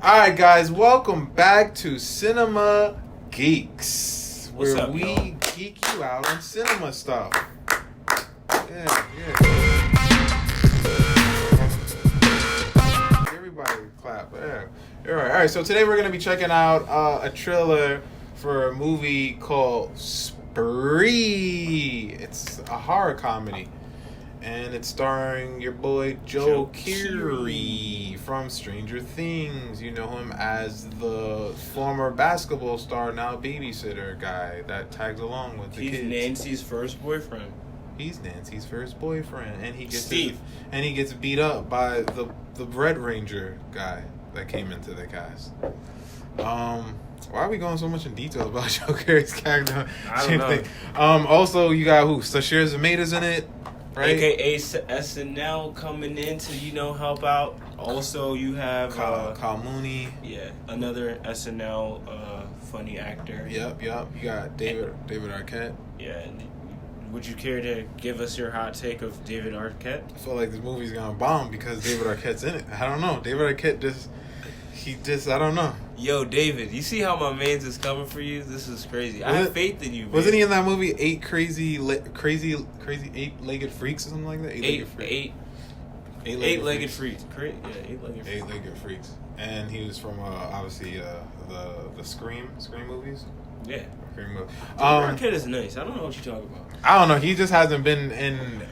Alright guys, welcome back to Cinema Geeks, What's where up, we y'all? geek you out on cinema stuff. Yeah. Everybody clap. Yeah. Alright, so today we're going to be checking out a trailer for a movie called Spree. It's a horror comedy. And it's starring your boy Joe Keery from Stranger Things. You know him as the former basketball star, now babysitter guy that tags along with the kids. He's Nancy's first boyfriend. He's Nancy's first boyfriend, and he gets Steve. and he gets beat up by the Red Ranger guy that came into the cast. Why are we going so much in detail about Joe Keery's character? I don't know. Also, you got who? Sashir Zamata's in it. Right? AKA SNL coming in to, help out. Also, you have... Kyle Mooney. Yeah, another SNL funny actor. Yep. You got David Arquette. Yeah. Would you care to give us your hot take of David Arquette? I feel like this movie's gonna bomb because David Arquette's in it. I don't know. David Arquette I don't know. Yo, David, you see how my man's is coming for you? This is crazy. I have faith in you, man. Wasn't he in that movie Crazy Eight-Legged Freaks or something like that? Eight-Legged Freaks. Eight-Legged Freaks. And he was from obviously the Scream movies. Yeah. Scream movie. David Arquette is nice. I don't know what you're talking about. I don't know. He just hasn't been in.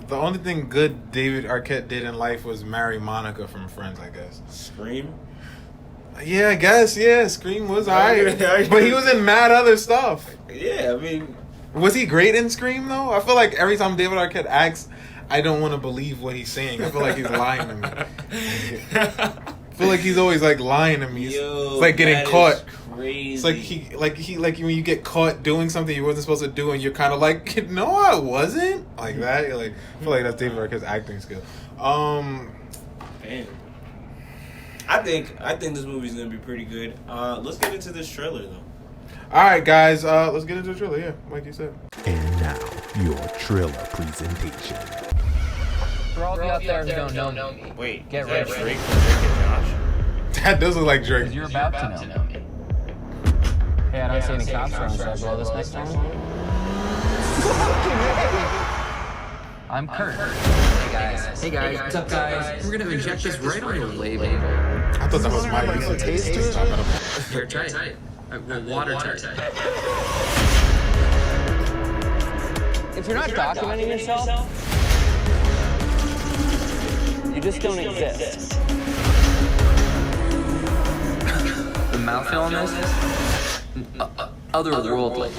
The only thing good David Arquette did in life was marry Monica from Friends, I guess. Scream? Yeah, I guess. Yeah, Scream was alright. But he was in mad other stuff. Yeah, I mean... Was he great in Scream, though? I feel like every time David Arquette acts, I don't want to believe what he's saying. I feel like he's lying to me. I feel like he's always, lying to me. Yo, it's like getting caught. Crazy. It's like when you get caught doing something you wasn't supposed to do, and you're kind of like, no, I wasn't. Like that. You're like, I feel like that's David Arquette's acting skill. Damn. I think this movie's gonna be pretty good. Let's get into this trailer though. All right, guys. Let's get into the trailer. Yeah, like you said. And now your trailer presentation. For all of you out there who don't know me, Wait, get is that ready. Drake and Josh? That does look like Drake. because you're about to know me. Hey, I don't see any cops around. Should I blow this next time? I'm Kurt. Hey guys. What's up, guys? We're gonna inject this right on your label. I thought that was my taste to it. Here, try it. Well, watertight. If you're not documenting yourself, you just don't exist. The mouthfeel on this? Otherworldly.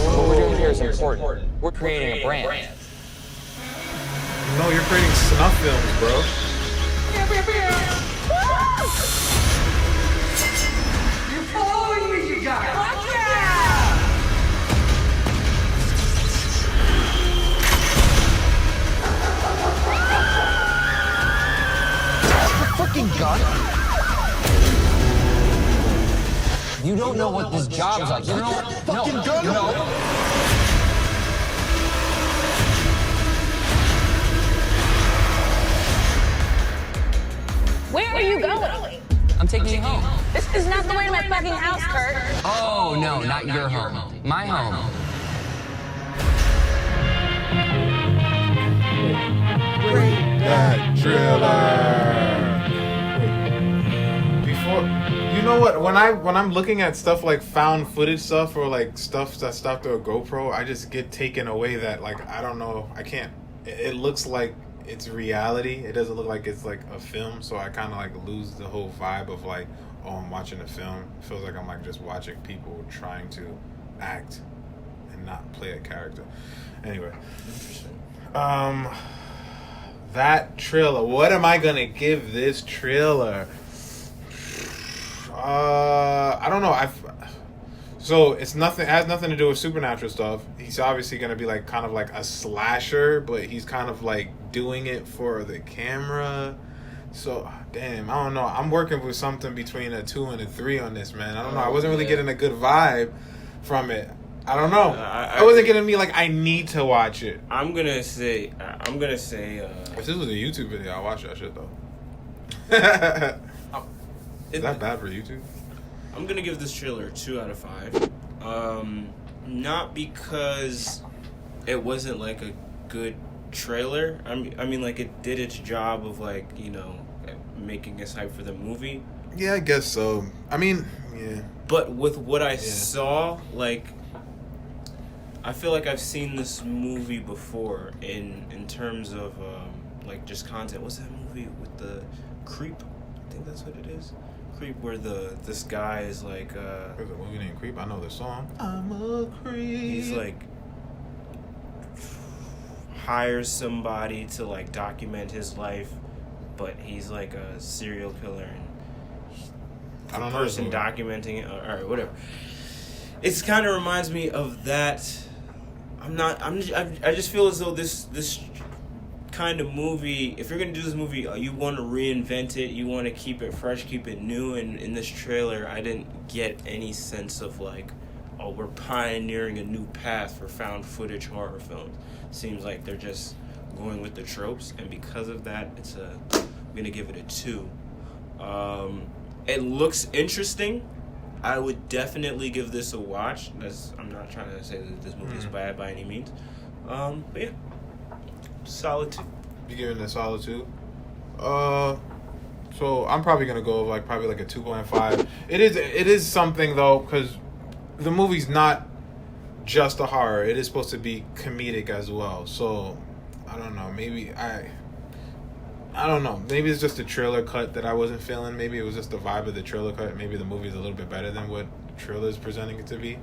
What we're doing here is important. We're creating a brand. No, you're creating snuff films, bro. You're following me, you guys! Watch Fucking gun? You don't know what this job's like. You don't know what fucking gun? No. Where are you going? I'm taking you home. This is not the way to my fucking house, Kurt. Oh, no, not your home. My home. That trailer. Before, you know what? When I'm looking at stuff like found footage stuff or like stuff that's stuck to a GoPro, I just get taken away that I don't know. I can't. It looks like it's reality. It doesn't look like it's like a film. So I kind of lose the whole vibe of I'm watching a film. It feels like I'm just watching people trying to act and not play a character. Anyway. Interesting. That trailer. What am I gonna give this trailer? I don't know. So it's nothing. It has nothing to do with supernatural stuff. He's obviously gonna be kind of like a slasher, but he's kind of doing it for the camera. So damn, I don't know. I'm working with something between a 2 and a 3 on this, man. I don't know. I wasn't really getting a good vibe from it. I don't know. I wasn't getting me I need to watch it. I'm gonna say. If this was a YouTube video, I'd watch that shit though. Is that bad for YouTube? I'm gonna give this trailer a 2 out of 5. Not because it wasn't like a good trailer. I mean, like it did its job of like, you know, making us hype for the movie. Yeah, I guess so. I mean, yeah. But with what I saw, like, I feel like I've seen this movie before in terms of like just content. What's that movie with the Creep? I think that's what it is. Creep, where this guy is like There's a movie named Creep. I know the song. I'm a creep. he's like hires somebody to like document his life, but he's like a serial killer and I don't the know person this movie. documenting it or whatever. It's kind of reminds me of that. I just feel as though this kind of movie, if you're gonna do this movie, you want to reinvent it, you want to keep it fresh, keep it new. And in this trailer, I didn't get any sense of like, oh, we're pioneering a new path for found footage horror films. Seems like they're just going with the tropes, and because of that, I'm gonna give it a 2. It looks interesting. I would definitely give this a watch. I'm not trying to say that this movie is bad by any means. But yeah, solid 2. You giving it a solid 2? So I'm probably gonna go like a 2.5. It is something though, because the movie's not just a horror. It is supposed to be comedic as well. So I don't know. Maybe I don't know. Maybe it's just the trailer cut that I wasn't feeling. Maybe it was just the vibe of the trailer cut. Maybe the movie is a little bit better than what the trailer is presenting it to be.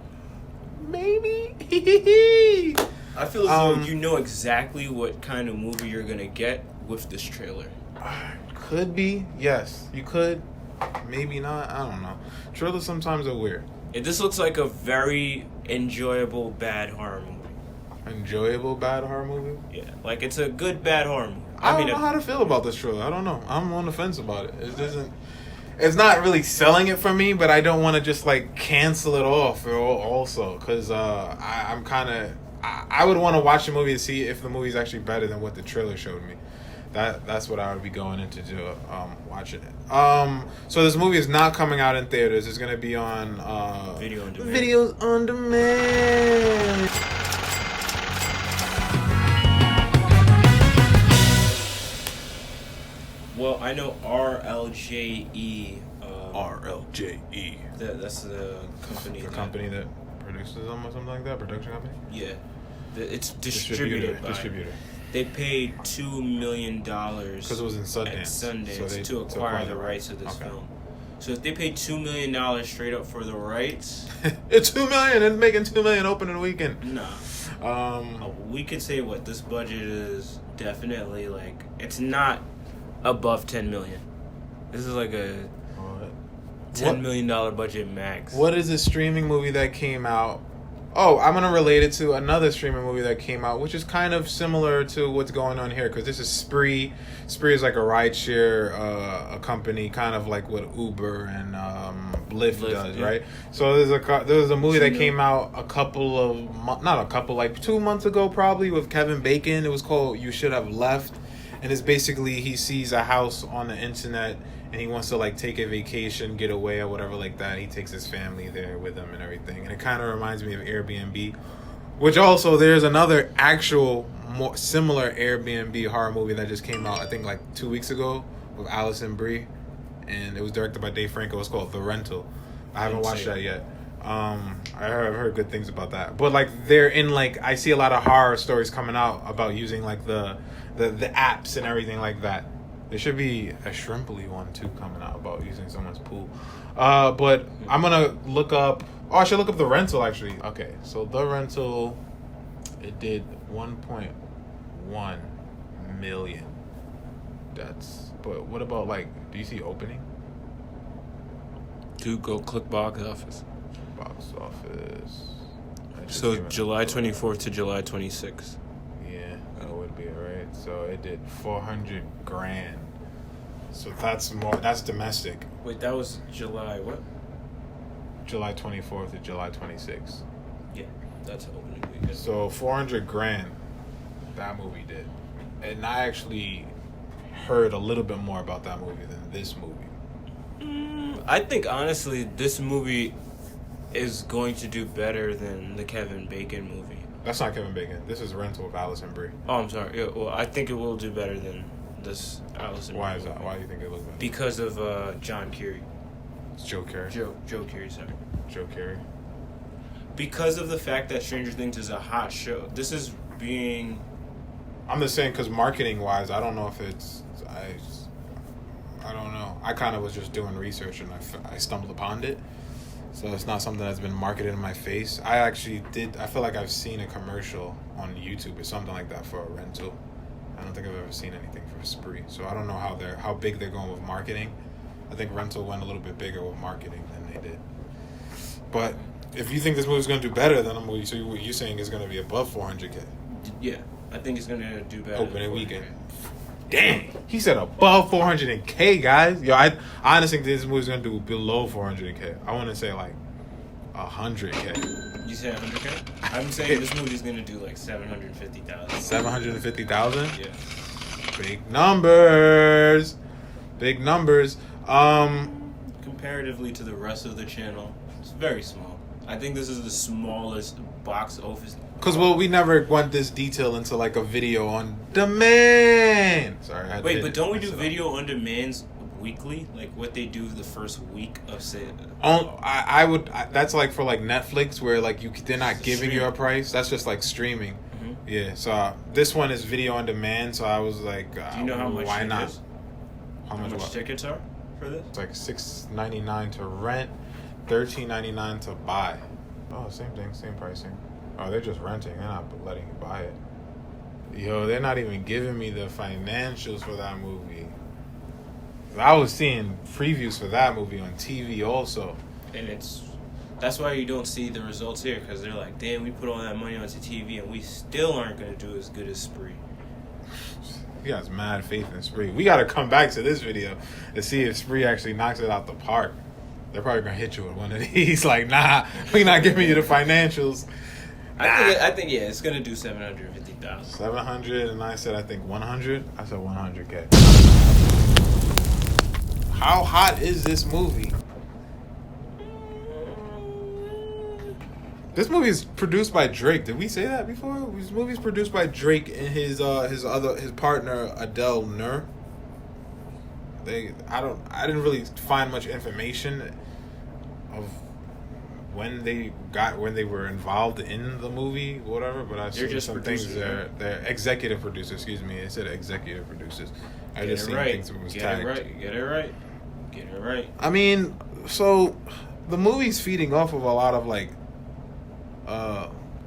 Maybe. I feel as though you know exactly what kind of movie you're gonna get with this trailer. Could be. Yes, you could. Maybe not. I don't know. Trailers sometimes are weird. This looks like a very enjoyable bad horror movie. Enjoyable bad horror movie? Yeah, like it's a good bad horror movie. I don't know how to feel about this trailer. I don't know. I'm on the fence about it. It's not really selling it for me, but I don't want to just like cancel it off also, because I would want to watch the movie to see if the movie's actually better than what the trailer showed me. That's what I would be going into watching it. So this movie is not coming out in theaters. It's gonna be on Video on demand. Videos on demand. Well, I know RLJE. RLJE. That's the company. The company that produces them or something like that. Production company. Yeah, it's distributed by. Distributor. They paid $2 million because it was in Sundance, to acquire the rights of this film. So if they paid $2 million straight up for the rights, it's $2 million and making $2 million opening weekend. Nah. We could say what this budget is definitely like. It's not above $10 million. This is like a $10 million budget max. What is a streaming movie that came out? Oh, I'm gonna relate it to another streaming movie that came out, which is kind of similar to what's going on here, because this is Spree. Spree is like a rideshare a company, kind of like what Uber and Lyft does, yeah. right? So there's a movie that came out like 2 months ago probably, with Kevin Bacon. It was called You Should Have Left, and it's basically he sees a house on the internet and he wants to like take a vacation, get away or whatever like that. He takes his family there with him and everything. And it kind of reminds me of Airbnb, which also there's another actual more similar Airbnb horror movie that just came out, I think like 2 weeks ago, with Alison Brie, and it was directed by Dave Franco. It's called The Rental. I haven't watched that yet. I've heard good things about that. But like they're in like, I see a lot of horror stories coming out about using like the apps and everything like that. There should be a Shrimply one too coming out about using someone's pool. But I'm gonna look up. Oh, I should look up The Rental actually. Okay, so The Rental, it did 1.1 million. But what about like? Do you see opening? Dude, go click box office. Box office. So July 24th to July 26th. Yeah, that would be right. So it did 400,000. So that's more. That's domestic. Wait, that was July what? July 24th to July 26th. Yeah, that's opening weekend. So 400,000. That movie did, and I actually heard a little bit more about that movie than this movie. I think honestly, this movie is going to do better than the Kevin Bacon movie. That's not Kevin Bacon. This is Rental with Allison Brie. Oh, I'm sorry. Yeah, well, I think it will do better than this Allison. Why Brie is that? movie. Why do you think it looks better? Because of John Kerry. It's Joe Carey. Joe Kerry, sorry. Joe Carey. Because of the fact that Stranger Things is a hot show. This is being... I'm just saying because marketing wise, I don't know if it's I don't know. I kind of was just doing research and I stumbled upon it. So it's not something that's been marketed in my face. I feel like I've seen a commercial on YouTube or something like that for a rental. I don't think I've ever seen anything for Spree. So I don't know how big they're going with marketing. I think rental went a little bit bigger with marketing than they did. But if you think this movie's going to do better than a movie, so what you're saying is going to be above 400K. Yeah, I think it's going to do better. Opening weekend. Dang, he said above 400K, guys. Yo, I honestly think this movie's gonna do below 400K. I want to say like 100K. You said 100K? I'm saying this movie's gonna do like 750,000. 750,000? Yeah. Big numbers. Big numbers. Comparatively to the rest of the channel, it's very small. I think this is the smallest box office. Because, well, we never went this detail into like a video on demand. Sorry, I had to Wait, hit but it. don't we I do said, video on demands weekly? Like what they do the first week of sale? That's like for like Netflix where like they're not giving you a price. That's just like streaming. Mm-hmm. Yeah, so this one is video on demand. So I was like, Do you know how much why it not? is? How much what? tickets are for this? It's like $6.99 to rent, $13.99 to buy. Oh, same thing, same pricing. Oh, they're just renting. They're not letting you buy it. Yo, they're not even giving me the financials for that movie. I was seeing previews for that movie on TV also. And that's why you don't see the results here, because they're like, damn, we put all that money onto TV and we still aren't going to do as good as Spree. You guys mad faith in Spree. We got to come back to this video to see if Spree actually knocks it out the park. They're probably going to hit you with one of these. Like, nah, we not giving you the financials. I think yeah, it's going to do 750,000. 700, and I said I think 100. I said 100K. How hot is this movie? This movie is produced by Drake. Did we say that before? This movie is produced by Drake and his partner Adele Nur. I didn't really find much information of when they were involved in the movie, whatever. But I They're see just some producers, things. They're executive producers. Excuse me. It said executive producers. I just seen things that was tagged. Get it right. I mean, so the movie's feeding off of a lot of like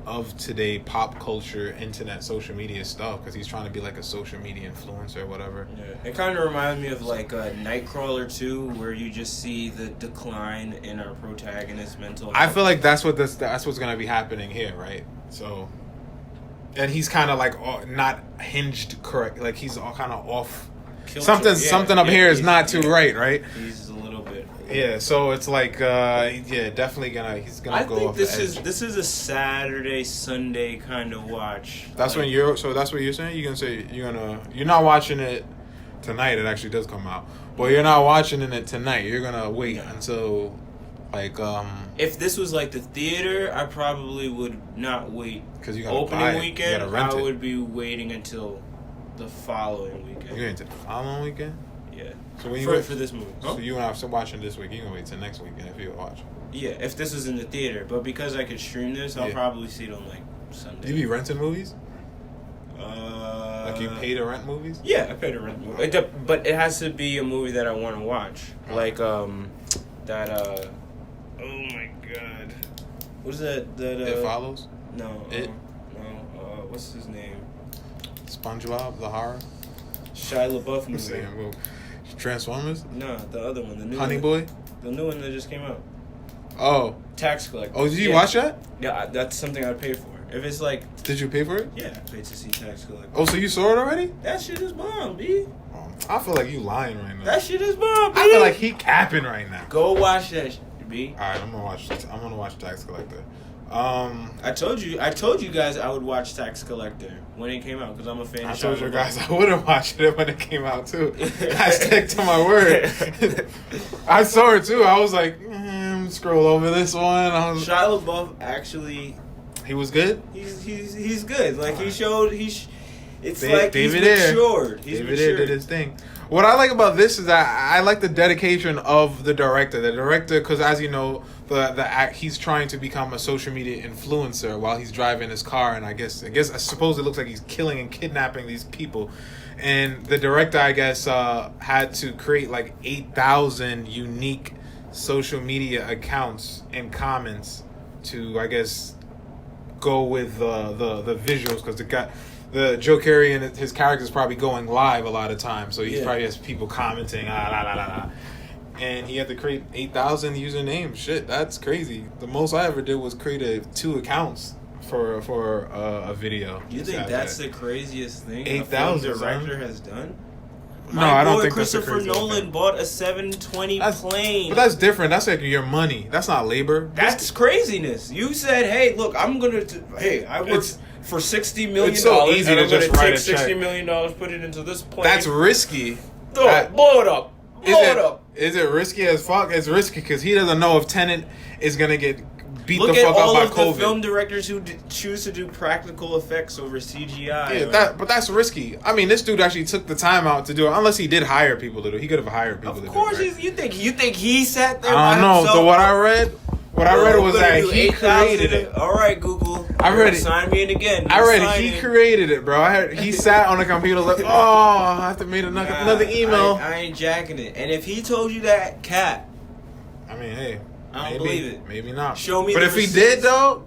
of today pop culture, internet, social media stuff, because he's trying to be like a social media influencer or whatever. Yeah. It kind of reminds me of like Nightcrawler 2, where you just see the decline in our protagonist's mental health. I feel like that's what's gonna be happening here, right? So, and he's kind of like not hinged correct, like he's all kind of off. Something up here is not too right? He's a little bit. Yeah, so it's like definitely he's gonna go think off this the edge. this is a Saturday Sunday kind of watch. That's like, that's what you're saying. You're not watching it tonight. It actually does come out, but you're not watching it tonight. You're gonna wait until like If this was like the theater, I probably would not wait. Because you gotta opening buy it. weekend, You gotta rent I it. would be waiting until the following weekend. You're into the following weekend. Yeah. So when you for this movie. So you and I are watching this week. You can wait till next weekend if you watch. Yeah, if this was in the theater, but because I could stream this, I'll Yeah. probably see it on like Sunday. You be renting movies? Like you pay to rent movies? Yeah, I pay to rent a movie. But it has to be a movie that I want to watch. Like oh my god. What is that It Follows? No. It? What's his name? SpongeBob, the horror? Shia LaBeouf I'm movie. saying, well, Transformers? No, the other one, the new Honey one. Boy? The new one that just came out. Oh. Tax Collector. Oh, did you watch that? Yeah, that's something I'd pay for. If it's like, Did you pay for it? yeah, I paid to see Tax Collector. Oh, so you saw it already? That shit is bomb, B. Oh, I feel like you lying right now. That shit is bomb, B. I feel like he capping right now. Go watch that shit, B. Alright, I'm gonna watch Tax Collector. I told you guys I would watch Tax Collector when it came out because I'm a fan. I of told Shia you guys LaBeouf. I would have watched it when it came out too. I stick to my word. I saw it too. I was like, scroll over this one. Shia LaBeouf actually, he was good. He's good. Like he showed it's like David he's matured. He's David Ayer did his thing. What I like about this is that I like the dedication of the director. The director, because as you know, he's trying to become a social media influencer while he's driving his car, and I suppose it looks like he's killing and kidnapping these people. And the director, I guess, had to create like 8,000 unique social media accounts and comments to, I guess, go with the visuals, because the Joe Carey and his character is probably going live a lot of times, so he probably has people commenting, and he had to create 8,000 usernames. Shit, that's crazy. The most I ever did was create 2 accounts for a video. You think that's the craziest thing 8,000 a film director has done? No, I don't think Christopher that's the craziest Nolan thing. bought a 720 plane. But that's different. That's like your money. That's not labor. That's craziness. You said, "Hey, look, I'm gonna. I work for $60 million. It's so easy and to I'm gonna just write take a check. $60 million, put it into this plane. That's risky. Blow it up. Blow it up. Is it risky as fuck? It's risky because he doesn't know if Tenet is gonna get beat Look the at fuck up all by of COVID. the film directors who choose to do practical effects over CGI. Yeah, but that's risky. I mean, this dude actually took the time out to do it. Unless he did hire people to do it. He could have hired people to do it. Of course, right? you think he sat there I by don't know. himself? So what I read was that he 8,000 created it. All right, Google. I read it. Sign me in again. I read Sign he in. created it, bro. He sat on the computer like, I have to make another email. I ain't jacking it. And if he told you that, cat. I mean, hey, I don't believe it. Maybe not. Show me But the if he receipts. did though,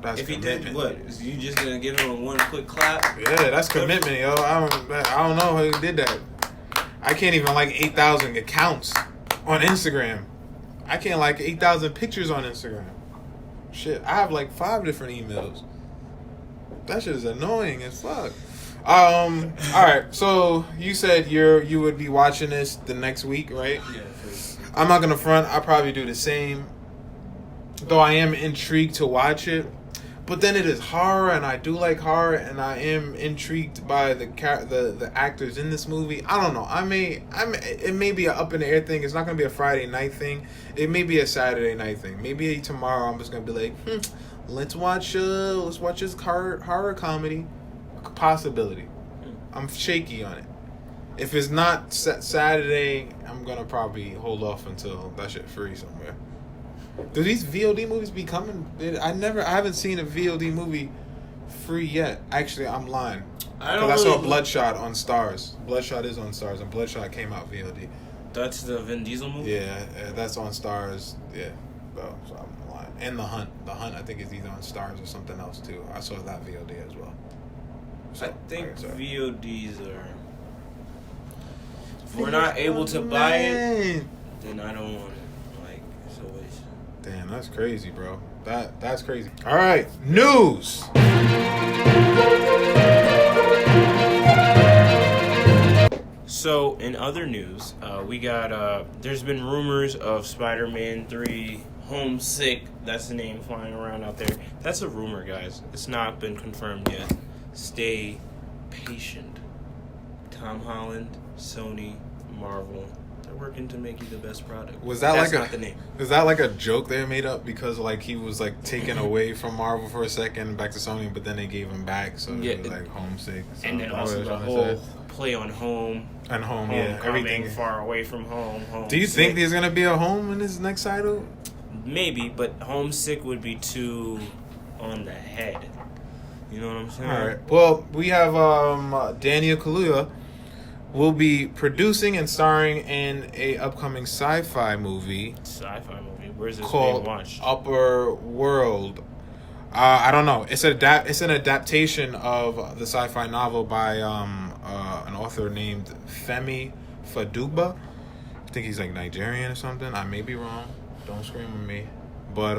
that's If he commitment. did, what? Is you just gonna give him a one quick clap? Yeah, that's commitment, yo. I don't know how he did that. I can't even like 8,000 accounts on Instagram. I can't like 8,000 pictures on Instagram. Shit, I have like 5 different emails. That shit is annoying as fuck. All right. So you said you would be watching this the next week, right? Yeah. I'm not gonna front. I'll probably do the same. Though I am intrigued to watch it, but then it is horror, and I do like horror, and I am intrigued by the actors in this movie. I don't know. It may be an up in the air thing. It's not gonna be a Friday night thing. It may be a Saturday night thing. Maybe tomorrow I'm just gonna be like, let's watch this horror comedy. Possibility. I'm shaky on it. If it's not Saturday, I'm gonna probably hold off until that shit free somewhere. Do these VOD movies be coming? I haven't seen a VOD movie free yet. Actually, I'm lying. I saw Bloodshot on Stars. Bloodshot is on Stars, and Bloodshot came out VOD. That's the Vin Diesel movie? Yeah, that's on Stars. Yeah, so I'm lying. And The Hunt. The Hunt, I think, is either on Stars or something else too. I saw that VOD as well. So, I think okay, VODs are... If we're not able to buy it, then I don't want it. Like, it's always... Damn, that's crazy, bro. That's crazy. All right, news. So, in other news, we got, there's been rumors of Spider-Man 3 Homesick. That's the name flying around out there. That's a rumor, guys. It's not been confirmed yet. Stay patient. Tom Holland, Sony, Marvel, they're working to make you the best product. Was that That's like not the name? Is that like a joke they made up because like he was like taken away from Marvel for a second, back to Sony, but then they gave him back, so he was like homesick. So And then also the what whole play on home. and home, yeah, everything. Far away from home. Do you think there's gonna be a home in this next title? Maybe, but homesick would be too on the head. You know what I'm saying? All right. Well, we have Daniel Kaluuya will be producing and starring in a upcoming sci-fi movie. Sci-fi movie. Where's this called being watched? Upper World. I don't know. It's an adaptation of the sci-fi novel by an author named Femi Faduba. I think he's like Nigerian or something. I may be wrong. Don't scream at me. But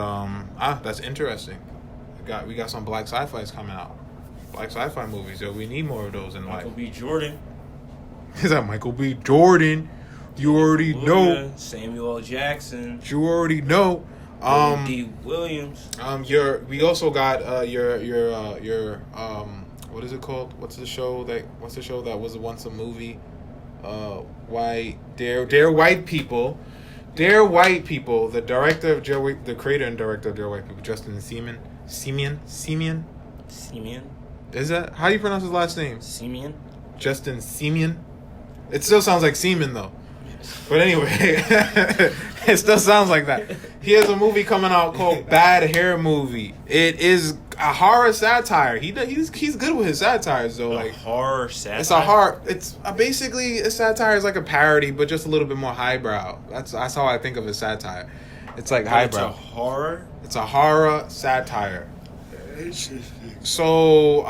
that's interesting. We got some black sci-fi's coming out. Black sci-fi movies. Yo, we need more of those in life. Michael B. Jordan. Is that Michael B. Jordan? You already know. Samuel L. Jackson. You already know. D. Williams. We also got your what is it called? What's the show that was once a movie? Dare White People. Dare White People. The director of the creator and director of Dare White People, Justin Simeon. Is that how do you pronounce his last name? Simeon. Justin Simeon. It still sounds like semen though. But anyway, it still sounds like that. He has a movie coming out called Bad Hair Movie. It is a horror satire. He's good with his satires though. Like horror satire. It's a horror. It's basically a satire is like a parody, but just a little bit more highbrow. That's how I think of a satire. It's like highbrow. It's a horror. It's a horror satire. So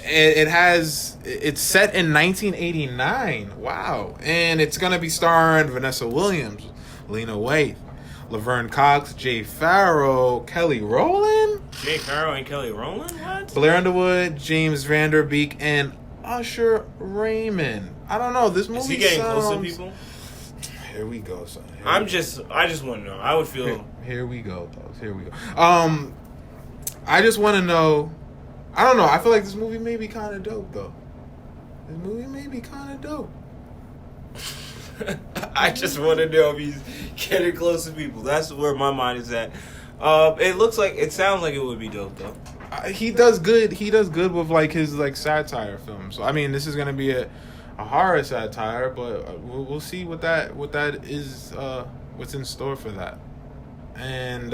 it's set in 1989. Wow. And it's gonna be starring Vanessa Williams, Lena Waithe, Laverne Cox, Jay Farrow, Kelly Rowland. Jay Farrow and Kelly Rowland? What? Blair Underwood, James Vanderbeek, and Usher Raymond. I don't know. This movie Is he getting close to people? Here we go, son. I just want to know. I would feel. Here we go, folks. Here we go. I just want to know. I don't know. I feel like this movie may be kind of dope, though. This movie may be kind of dope. I just want to know if he's getting close to people. That's where my mind is at. It sounds like it would be dope, though. He does good. He does good with like his like satire films. So, I mean, this is gonna be a horror satire, but we'll see what that is. What's in store for that? And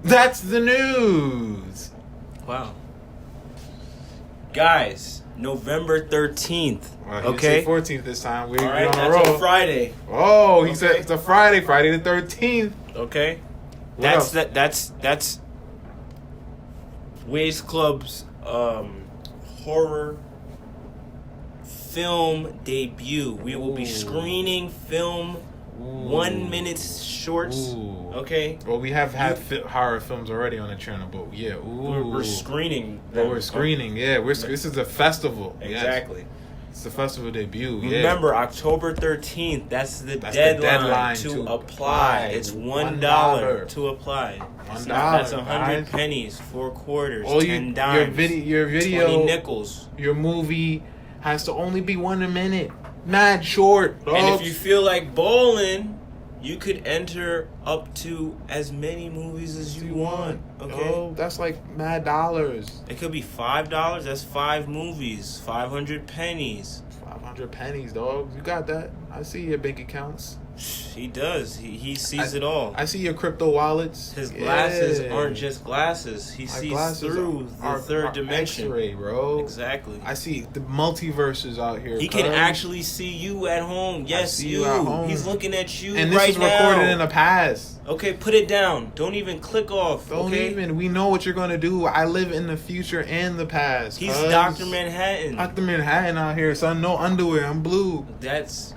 that's the news. Wow. Guys, November 13th. Okay. 14th this time. We're right, on a that's roll. a Friday. Oh, he said it's a Friday the 13th. Okay. What That's Wavez Club's horror film debut. We will be screening film 1 minute shorts. Ooh. Okay. Well, we have had horror films already on the channel, but yeah, We're screening. Well, we're screening. Yeah, this is a festival. Exactly. Yes. It's the festival debut. Yeah. Remember, October 13th. That's the deadline to apply. It's $1 to apply. $1. That's 100 pennies, 4 quarters, All 10 dimes. Your video, 20 nickels. Your movie has to only be 1 minute. Mad short. Dog. And if you feel like bowling, you could enter up to as many movies as you want. Okay. Oh, that's like mad dollars. It could be $5. That's 5 movies. 500 pennies. 500 pennies, dog. You got that? I see your bank accounts. He does. He sees it all. I see your crypto wallets. His glasses aren't just glasses. He sees through the third dimension. X-ray, bro. Exactly. I see the multiverses out here. He can actually see you at home. Yes, you. At home. He's looking at you and this right is now. recorded in the past. Okay, put it down. Don't even click off. Don't okay? even. We know what you're gonna do. I live in the future and the past. He's Dr. Manhattan. Dr. Manhattan out here, son. No underwear. I'm blue. That's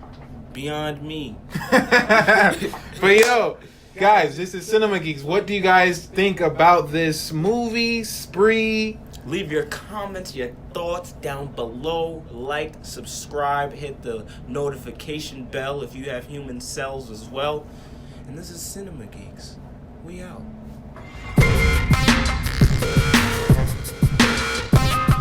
beyond me. But yo, guys, this is Cinema Geeks. What do you guys think about this movie spree? Leave your comments, your thoughts down below. Like, subscribe, hit the notification bell if you have human cells as well. And this is Cinema Geeks. We out.